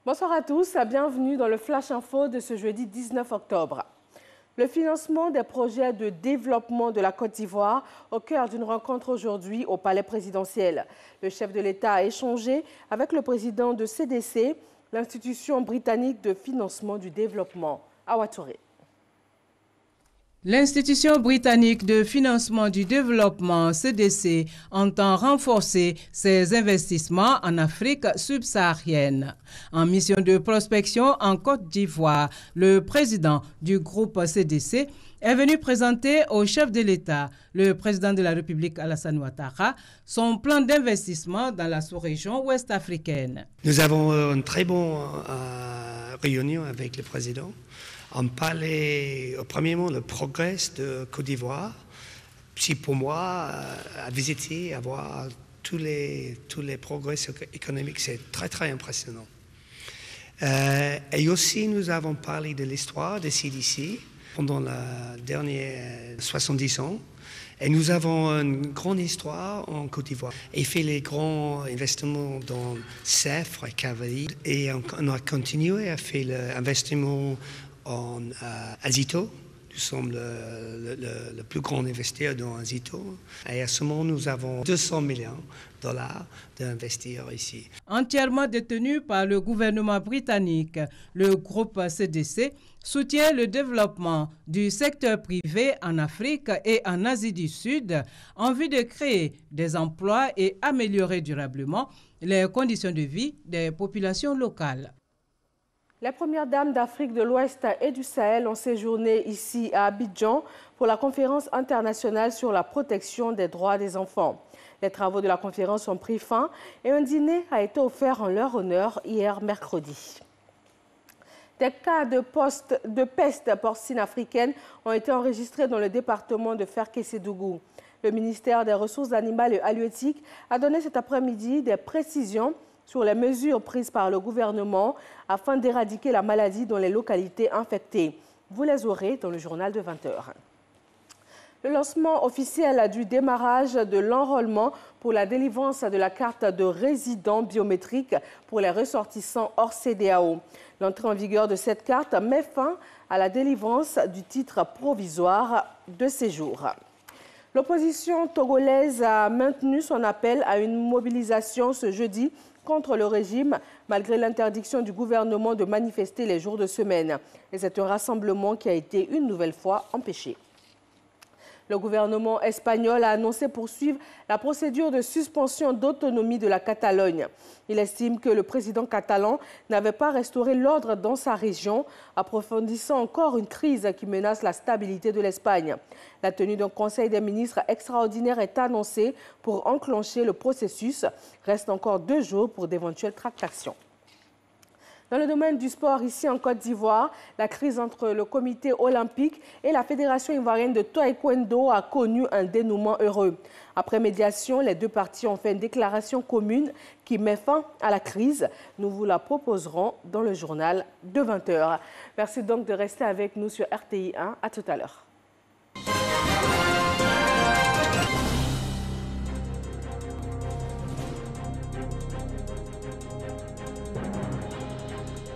Bonsoir à tous, bienvenue dans le Flash Info de ce jeudi 19 octobre. Le financement des projets de développement de la Côte d'Ivoire au cœur d'une rencontre aujourd'hui au palais présidentiel. Le chef de l'État a échangé avec le président de CDC, l'institution britannique de financement du développement. Awa Touré. L'institution britannique de financement du développement, CDC, entend renforcer ses investissements en Afrique subsaharienne. En mission de prospection en Côte d'Ivoire, le président du groupe CDC est venu présenter au chef de l'État, le président de la République Alassane Ouattara, son plan d'investissement dans la sous-région ouest-africaine. Nous avons une très bonne réunion avec le président. On parlait premièrement le progrès de Côte d'Ivoire. C'est pour moi à visiter, à voir tous les progrès économiques, c'est très impressionnant. Et aussi nous avons parlé de l'histoire de CDC pendant la dernière 70 ans. Et nous avons une grande histoire en Côte d'Ivoire. Et fait les grands investissements dans CEF et Cavalier. Et on a continué à faire l'investissement en Azito. Nous sommes le plus grand investisseur dans Azito. Et à ce moment, nous avons 200 millions de dollars d'investir ici. Entièrement détenu par le gouvernement britannique, le groupe CDC soutient le développement du secteur privé en Afrique et en Asie du Sud en vue de créer des emplois et améliorer durablement les conditions de vie des populations locales. Les premières dames d'Afrique de l'Ouest et du Sahel ont séjourné ici à Abidjan pour la conférence internationale sur la protection des droits des enfants. Les travaux de la conférence ont pris fin et un dîner a été offert en leur honneur hier mercredi. Des cas de peste porcine africaine ont été enregistrés dans le département de Ferkessédougou. Le ministère des Ressources animales et halieutiques a donné cet après-midi des précisions sur les mesures prises par le gouvernement afin d'éradiquer la maladie dans les localités infectées. Vous les aurez dans le journal de 20 h. Le lancement officiel du démarrage de l'enrôlement pour la délivrance de la carte de résident biométrique pour les ressortissants hors CEDEAO. L'entrée en vigueur de cette carte met fin à la délivrance du titre provisoire de séjour. L'opposition togolaise a maintenu son appel à une mobilisation ce jeudi contre le régime, malgré l'interdiction du gouvernement de manifester les jours de semaine. Et c'est un rassemblement qui a été une nouvelle fois empêché. Le gouvernement espagnol a annoncé poursuivre la procédure de suspension d'autonomie de la Catalogne. Il estime que le président catalan n'avait pas restauré l'ordre dans sa région, approfondissant encore une crise qui menace la stabilité de l'Espagne. La tenue d'un conseil des ministres extraordinaire est annoncée pour enclencher le processus. Reste encore 2 jours pour d'éventuelles tractations. Dans le domaine du sport, ici en Côte d'Ivoire, la crise entre le comité olympique et la Fédération ivoirienne de taekwondo a connu un dénouement heureux. Après médiation, les deux parties ont fait une déclaration commune qui met fin à la crise. Nous vous la proposerons dans le journal de 20 h. Merci donc de rester avec nous sur RTI 1. À tout à l'heure.